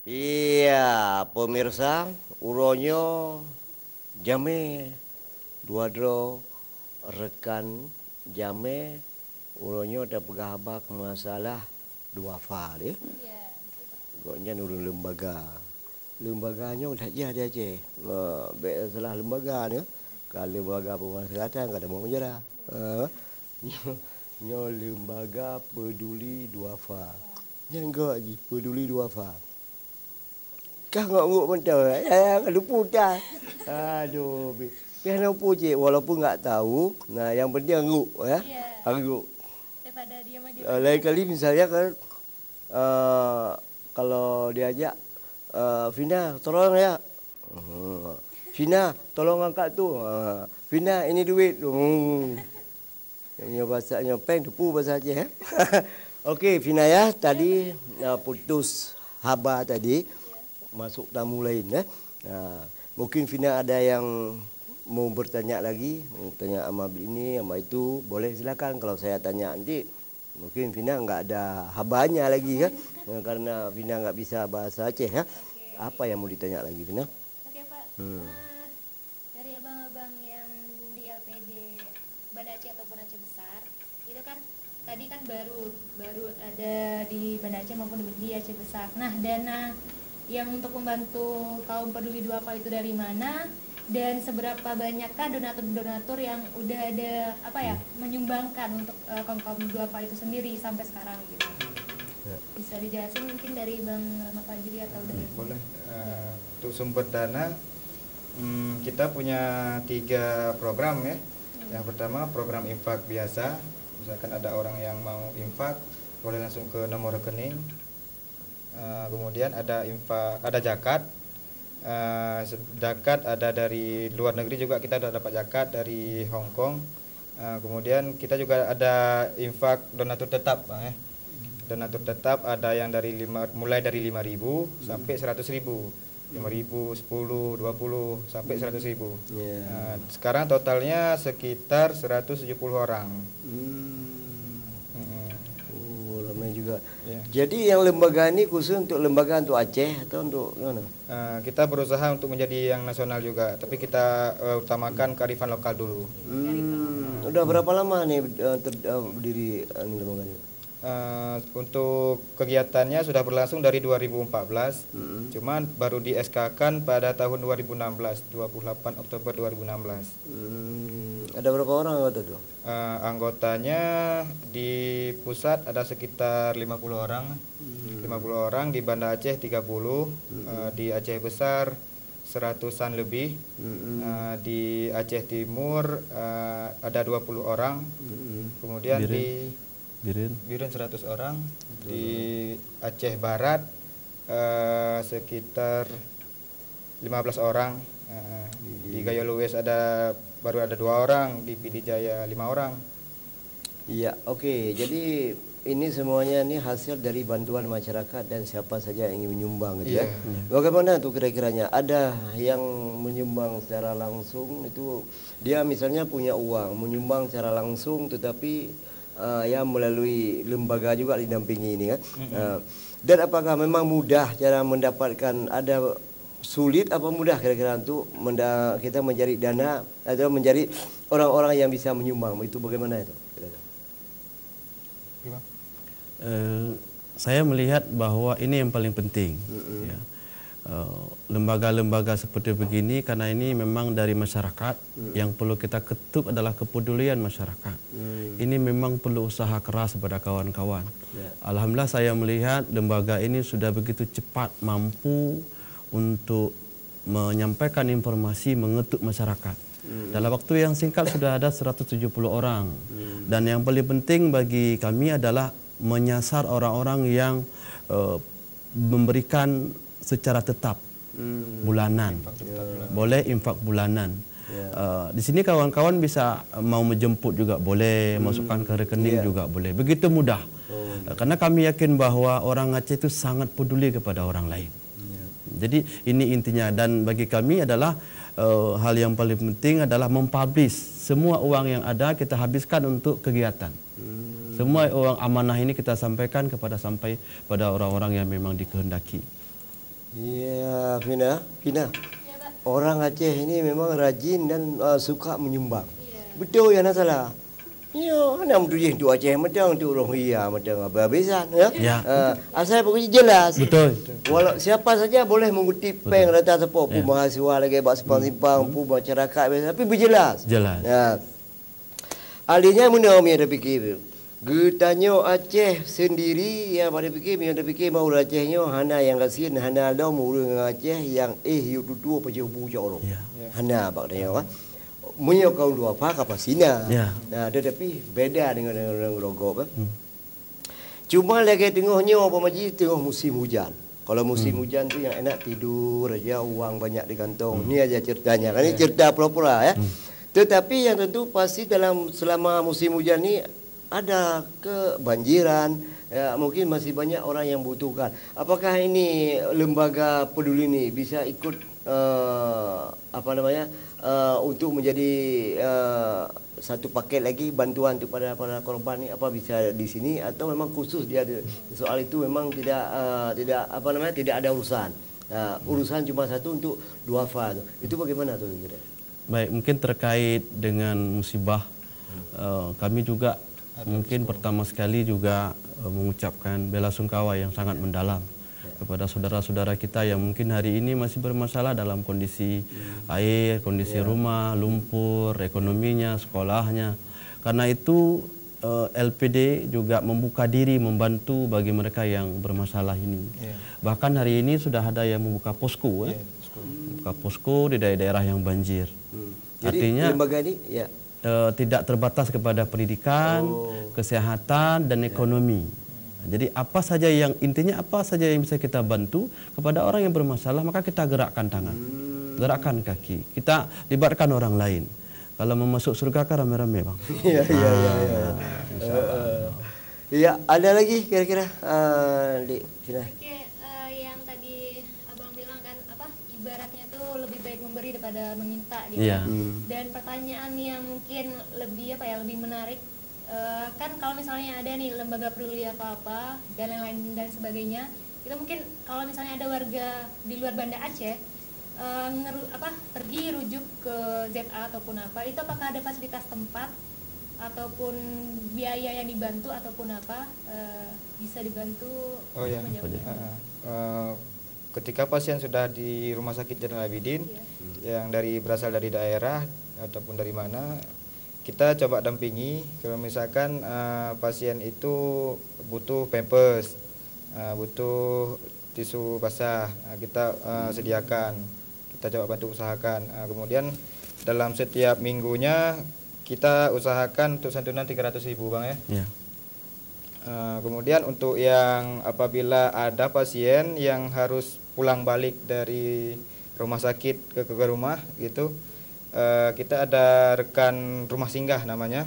Iya, pemirsa, uronyo jame dua dro rekan jame uronyo ada pegahbak masalah dua fal ya. Iya, Goknya nurun lembaga. Lembaganya udah aja dia aja. Salah lembaga ni. Kalau lembaga pemasyarakatan kada mau menyerah. Nyo lembaga peduli dua fal. Yang lagi peduli dua fal. Kah ngok mentau. Lupa dah. Aduh. Pian lupa je walaupun enggak tahu. Nah, yang penting nguk ya. Iya. Nguk. Daripada diam aja. Lain kali misalnya kan kalau diajak Vina tolong ya. Vina tolong angkat tu. Vina ini duit. Yang bahasanya peng depu bahasa Aceh. Okey Vina ya, tadi putus haba tadi. Masuk tamu lain ya. Mungkin Vina ada yang mau bertanya lagi, mau tanya sama ini, sama itu, boleh silakan. Kalau saya tanya nanti, mungkin Vina enggak ada habanya lagi kan, karena Vina enggak bisa bahasa Aceh ya. Apa yang mau ditanya lagi Vina? Oke Pak. Dari abang-abang yang di LPD Banda Aceh ataupun Aceh Besar, itu kan tadi kan baru ada di Banda Aceh maupun di Aceh Besar. Nah, dana yang untuk membantu kaum peduli duafa itu dari mana dan seberapa banyakkah donatur-donatur yang udah ada menyumbangkan untuk kaum duafa itu sendiri sampai sekarang gitu. Bisa dijelasin mungkin dari Bang Ahmad Fajri atau dari boleh. Untuk sumber dana kita punya 3 program ya. Yang pertama program infak biasa, misalkan ada orang yang mau infak boleh langsung ke nomor rekening. Kemudian ada infak, ada zakat. Zakat ada dari luar negeri juga, kita sudah dapat zakat dari Hong Kong. Kemudian kita juga ada infak donatur tetap, Bang ya. Donatur tetap ada yang dari mulai dari 5.000 sampai 100.000. 5.000, 10, 20 sampai 100.000. Sekarang totalnya sekitar 170 orang. Ramai juga. Ya. Jadi yang lembaga ini khusus untuk lembaga untuk Aceh atau untuk mana? Kita berusaha untuk menjadi yang nasional juga, tapi kita utamakan kearifan lokal dulu. Udah berapa lama nih berdiri lembaga ini? Untuk kegiatannya sudah berlangsung dari 2014, cuman baru di SK-kan pada tahun 2016, 28 Oktober 2016. Ada berapa orang anggota tuh? Anggotanya di pusat ada sekitar 50 orang, 50 orang, di Banda Aceh 30, di Aceh Besar 100-an lebih, di Aceh Timur ada 20 orang, kemudian di Biren 100 orang, di Aceh Barat sekitar 15 orang, di Gayo Luwes baru ada 2 orang, di PD Jaya 5 orang. Iya, oke. Jadi ini semuanya ini hasil dari bantuan masyarakat dan siapa saja yang ingin menyumbang gitu ya. Bagaimana tuh kira-kiranya? Ada yang menyumbang secara langsung itu dia misalnya punya uang, menyumbang secara langsung tetapi yang melalui lembaga juga didampingi ini kan. Dan apakah memang mudah cara mendapatkan, ada sulit apa mudah kira-kira untuk kita mencari dana atau mencari orang-orang yang bisa menyumbang, itu bagaimana itu? Saya melihat bahwa ini yang paling penting. Ya. Lembaga-lembaga seperti begini karena ini memang dari masyarakat, yang perlu kita ketuk adalah kepedulian masyarakat. Ini memang perlu usaha keras kepada kawan-kawan. Alhamdulillah saya melihat lembaga ini sudah begitu cepat mampu untuk menyampaikan informasi, mengetuk masyarakat. Dalam waktu yang singkat sudah ada 170 orang. Dan yang paling penting bagi kami adalah menyasar orang-orang yang memberikan secara tetap bulanan, boleh infak bulanan. Di sini kawan-kawan bisa mau menjemput juga boleh, masukkan ke rekening juga boleh. Begitu mudah. Karena kami yakin bahwa orang Aceh itu sangat peduli kepada orang lain. Jadi ini intinya, dan bagi kami adalah hal yang paling penting adalah mempublish semua uang yang ada kita habiskan untuk kegiatan. Semua uang amanah ini kita sampaikan sampai pada orang-orang yang memang dikehendaki. Iya, Fina. Ya Pak. Orang Aceh ini memang rajin dan suka menyumbang. Iya. Betul ya, nak salah. Ya, nak tu Aceh macam tu orang iya macam habis-habisan ya. Ya. Asal pokoknya jelas. Betul. Walau siapa saja boleh mengutip peng rata sepo pu mahasiswa lagi bak simpang-simpang pu masyarakat biasa tapi berjelas. Jelas. Ya. Alinya mana mi ada fikir. Getanyo Aceh sendiri ya pada fikir mi ada fikir mau Acehnya hana yang kasin hana dah murung Aceh yang yu tutu apa je bu jauh. Ya. Hana bak tanya kan. Munyo kau dua apa kapasina. Ya. Nah, tetapi beda dengan orang rogok kan. Cuma lagi tengahnya apa maji tengah musim hujan. Kalau musim hujan tu yang enak tidur aja, uang banyak di kantong. Ini aja ceritanya. Kan ini cerita pura-pura ya. Tetapi yang tentu pasti selama musim hujan ni ada kebanjiran. Ya, mungkin masih banyak orang yang butuhkan. Apakah ini lembaga peduli ini bisa ikut untuk menjadi satu paket lagi bantuan kepada para korban ni, apa bisa di sini atau memang khusus dia ada soal itu memang tidak ada urusan. Urusan cuma satu untuk duafa tu. Itu bagaimana tu kira? Baik, mungkin terkait dengan musibah, kami juga mungkin pertama sekali juga mengucapkan bela sungkawa yang sangat mendalam kepada saudara-saudara kita yang mungkin hari ini masih bermasalah dalam kondisi air, kondisi rumah, lumpur, ekonominya, sekolahnya. Karena itu LPD juga membuka diri membantu bagi mereka yang bermasalah ini. Bahkan hari ini sudah ada yang membuka posko, membuka posko di daerah-daerah yang banjir. Jadi Artinya lembaga ini ya tidak terbatas kepada pendidikan, kesehatan dan ekonomi. Jadi apa saja yang intinya apa saja yang bisa kita bantu kepada orang yang bermasalah maka kita gerakkan tangan, gerakkan kaki, kita libatkan orang lain. Kalau mau masuk surga kan rame-rame bang. Iya. Iya, ada lagi kira-kira di Fina? Oke, yang tadi abang bilang kan apa ibaratnya tuh lebih baik memberi daripada meminta gitu. Iya. Dan pertanyaan yang mungkin lebih lebih menarik kan kalau misalnya ada nih lembaga peduli atau apa dan lain-lain dan sebagainya, itu mungkin kalau misalnya ada warga di luar Banda Aceh pergi rujuk ke ZA ataupun apa, itu apakah ada fasilitas tempat ataupun biaya yang dibantu ataupun apa bisa dibantu? Oh ya. Ketika pasien sudah di Rumah Sakit Zainal Abidin yang berasal dari daerah ataupun dari mana, kita coba dampingi. Kalau misalkan pasien itu butuh pampers, butuh tisu basah, kita sediakan, kita coba bantu usahakan. Kemudian dalam setiap minggunya kita usahakan untuk santunan 300.000 bang ya. Ya. Kemudian untuk yang apabila ada pasien yang harus pulang balik dari rumah sakit ke rumah gitu, kita ada rekan rumah singgah namanya.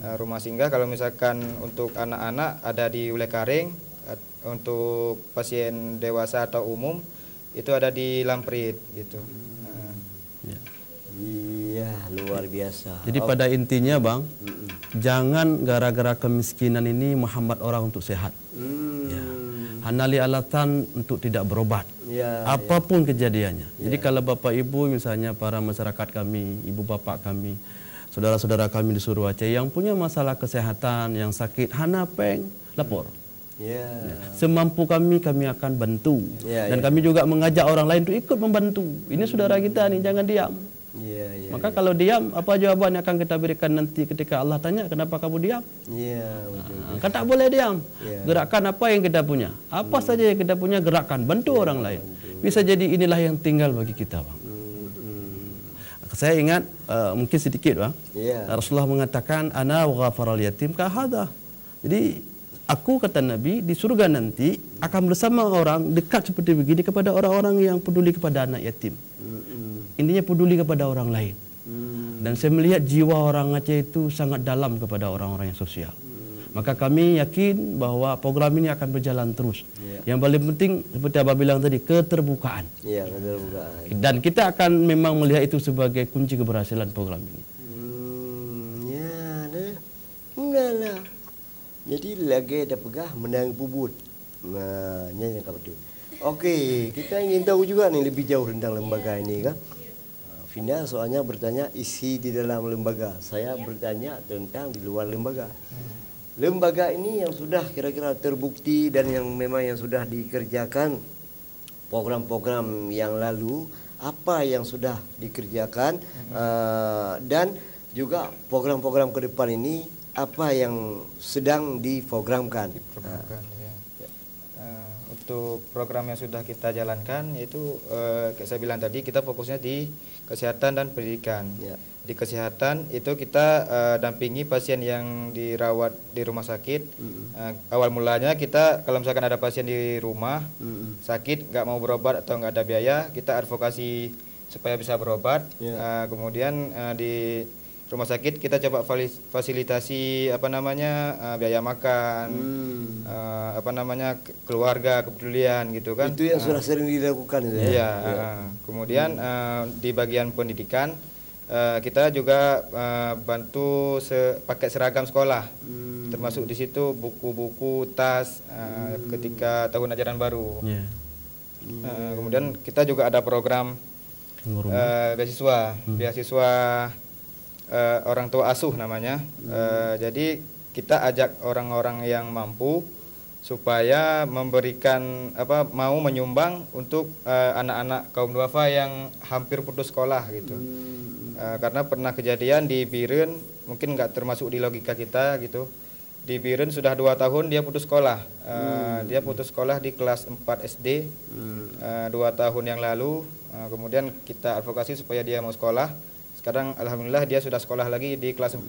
Rumah singgah kalau misalkan untuk anak-anak ada di Ulekaring, untuk pasien dewasa atau umum itu ada di Lamprit gitu. Iya, luar biasa. Jadi pada intinya bang, jangan gara-gara kemiskinan ini menghambat orang untuk sehat. Ya. Hanali alatan untuk tidak berobat. Ya, Apapun kejadiannya. Jadi kalau bapak ibu misalnya para masyarakat kami, ibu bapak kami, saudara-saudara kami di seluruh Aceh yang punya masalah kesehatan, yang sakit, hana peng, lapor. Ya. Semampu kami akan bantu. Ya, Dan kami juga mengajak orang lain untuk ikut membantu. Ini saudara kita nih, jangan diam. Ya. Maka kalau diam, apa jawaban yang akan kita berikan nanti ketika Allah tanya, kenapa kamu diam? Iya, betul. Kan tak boleh diam. Ya. Gerakkan apa yang kita punya. Apa saja yang kita punya, gerakkan. Bantu orang lain. Bisa jadi inilah yang tinggal bagi kita, bang. Saya ingat, mungkin sedikit, bang. Iya. Rasulullah mengatakan, ana wa ghafaral yatim kahada. Jadi, aku kata Nabi, di surga nanti akan bersama orang dekat seperti begini kepada orang-orang yang peduli kepada anak yatim. Intinya peduli kepada orang lain. Dan saya melihat jiwa orang Aceh itu sangat dalam kepada orang-orang yang sosial. Maka kami yakin bahwa program ini akan berjalan terus. Yang paling penting seperti Abah bilang tadi, keterbukaan. Iya, keterbukaan. Dan kita akan memang melihat itu sebagai kunci keberhasilan program ini. Enggak lah. Jadi lagi ada pegah menang pubut. Nah, yang betul. Okey, kita ingin tahu juga nih lebih jauh tentang lembaga ini kan. Vina soalnya bertanya isi di dalam lembaga. Saya bertanya tentang di luar lembaga. Lembaga ini yang sudah kira-kira terbukti dan yang memang yang sudah dikerjakan program-program yang lalu, apa yang sudah dikerjakan dan juga program-program ke depan ini apa yang sedang diprogramkan. Diprogramkan, ya. Untuk program yang sudah kita jalankan yaitu kayak saya bilang tadi, kita fokusnya di kesehatan dan pendidikan. Ya. Di kesehatan itu kita dampingi pasien yang dirawat di rumah sakit. Awal mulanya kita kalau misalkan ada pasien di rumah sakit nggak mau berobat atau nggak ada biaya, kita advokasi supaya bisa berobat. Ya. Kemudian di rumah sakit kita coba fasilitasi biaya makan, keluarga, kepedulian gitu kan. Itu yang sudah sering dilakukan itu ya. Iya. Kemudian di bagian pendidikan kita juga bantu pakai seragam sekolah, termasuk di situ buku-buku, tas ketika tahun ajaran baru. Ya. Kemudian kita juga ada program beasiswa orang tua asuh namanya. Jadi kita ajak orang-orang yang mampu supaya memberikan mau menyumbang untuk anak-anak kaum duafa yang hampir putus sekolah gitu. Karena pernah kejadian di Biren, mungkin nggak termasuk di logika kita gitu. Di Biren sudah 2 tahun dia putus sekolah. Dia putus sekolah di kelas 4 SD 2 tahun yang lalu. Kemudian kita advokasi supaya dia mau sekolah. Sekarang alhamdulillah dia sudah sekolah lagi di kelas 4,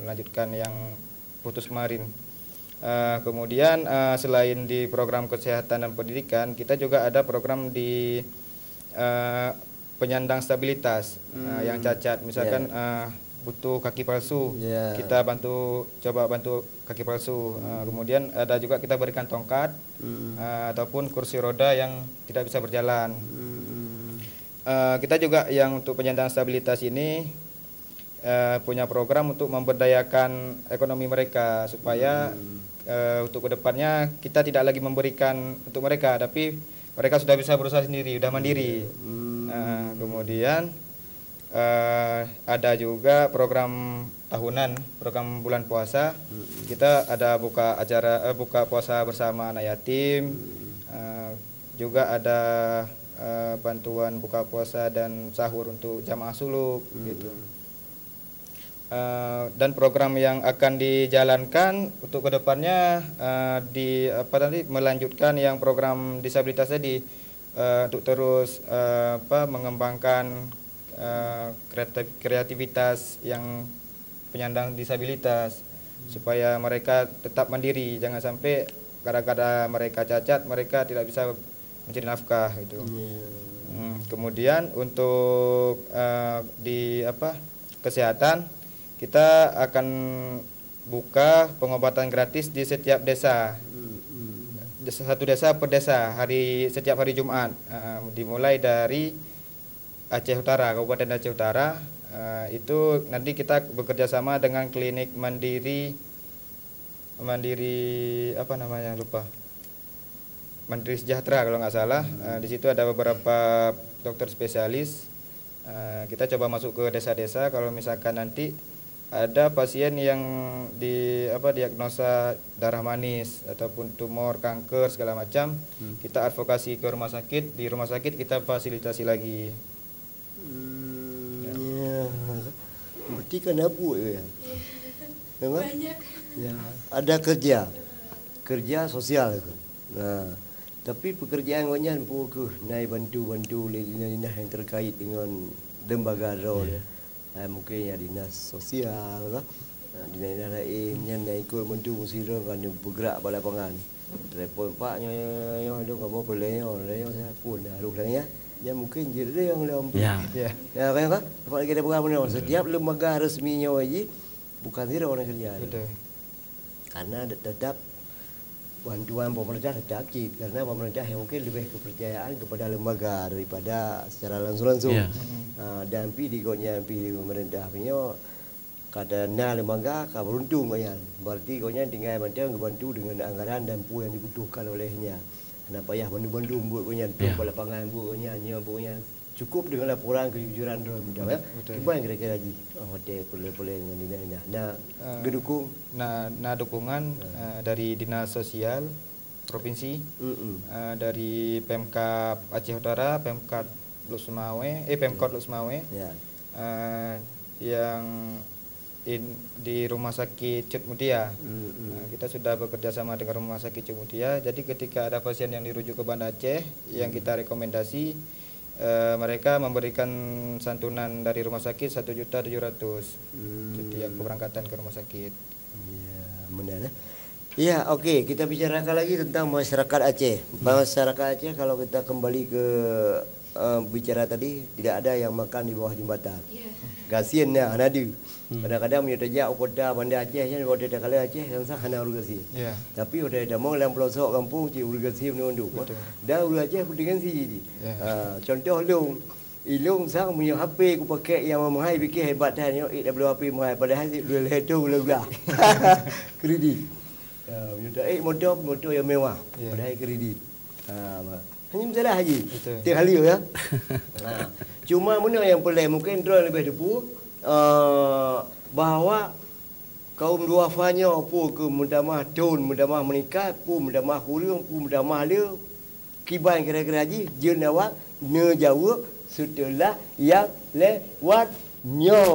melanjutkan yang putus kemarin. Kemudian selain di program kesehatan dan pendidikan, kita juga ada program di penyandang stabilitas yang cacat. Misalkan butuh kaki palsu, kita coba bantu kaki palsu. Kemudian ada juga kita berikan tongkat ataupun kursi roda yang tidak bisa berjalan. Kita juga yang untuk penyandang stabilitas ini punya program untuk memberdayakan ekonomi mereka supaya untuk kedepannya kita tidak lagi memberikan untuk mereka, tapi mereka sudah bisa berusaha sendiri, sudah mandiri. Kemudian ada juga program tahunan, program bulan puasa. Kita ada buka puasa bersama anak yatim. Juga ada bantuan buka puasa dan sahur untuk jamaah suluk gitu. Dan program yang akan dijalankan untuk kedepannya melanjutkan yang program disabilitas tadi, untuk terus mengembangkan kreativitas yang penyandang disabilitas supaya mereka tetap mandiri, jangan sampai gara-gara mereka cacat mereka tidak bisa mencari nafkah gitu. Kemudian untuk di kesehatan kita akan buka pengobatan gratis di setiap desa. Satu desa per desa setiap hari Jumat. Dimulai dari Aceh Utara, Kabupaten Aceh Utara. Itu nanti kita bekerja sama dengan klinik mandiri Mandiri Sejahtera kalau nggak salah. Di situ ada beberapa dokter spesialis. Kita coba masuk ke desa-desa. Kalau misalkan nanti ada pasien yang diagnosa darah manis ataupun tumor, kanker segala macam, kita advokasi ke rumah sakit. Di rumah sakit kita fasilitasi lagi. Berarti kan abu ya. Banyak. Ya, ada kerja sosial itu. Nah, tapi pekerjaan konyol pun naik bantu lina-lina yang terkait dengan lembaga role. Mungkin ya dinas sosial lah. Dinas lain yang ikut bantu musira kan bergerak pada lapangan. Telefon pak nyo ada kamu boleh saya pun harus ya. Ya mungkin jadi yang lampu. Ya kan? Dapat kita program setiap lembaga resminya wajib bukan tidak orang kerja. Betul. Karena tetap bantuan pemerintah tetap karena pemerintah yang mungkin lebih kepercayaan kepada lembaga daripada secara langsung. Dan pilih pemerintah punya kadana lembaga beruntung kan. Berarti tinggal bantu dengan anggaran dan pun yang dibutuhkan olehnya. Nak payah bandung-bandung buat punya, Ya. tu lapangan buat punya, punya. Cukup dengan laporan kejujuran dia mudah ya. Betul. Kiban kira-kira haji. Hotel boleh dengan dina. Nah, gedukung. Nah dukungan dari Dinas Sosial Provinsi, dari Pemkab Aceh Utara, Pemkab Pemkot Luk Semawe, Ya. yang di Rumah Sakit Cut Mutia. Kita sudah bekerja sama dengan Rumah Sakit Cut Mutia. Jadi ketika ada pasien yang dirujuk ke Banda Aceh, yang kita rekomendasi, mereka memberikan santunan dari rumah sakit 1.700.000 setiap keberangkatan ke rumah sakit. Ya, benar. Ya, okey, kita bicarakan lagi tentang masyarakat Aceh. Masyarakat Aceh kalau kita kembali ke bicara tadi, tidak ada yang makan di bawah jambatan. Kasian ya, ada. Kadang-kadang punya terjak kota Banda Aceh ni, kota dah kala Aceh yang sah hana urgasi. Ya. Tapi udah ada mau dalam pelosok kampung ci urgasi menunduk. Dah urgasi dengan si. Contoh ilung sang punya HP aku pakai yang mahal fikir hebat dah ni WP mahal padahal dia itu belah. Kredit. Punya motor yang mewah. Padahal kredit. Hanya masalah haji. Tiap kali ya. Cuma mana yang pelik mungkin drone lebih depu bahawa kaum duafanya apa ke mendamah daun, mendamah meningkat, pun mendamah kurung, pun mendamah dia kiban kira-kira haji jeun awak ne jauh setelah yang lewatnya.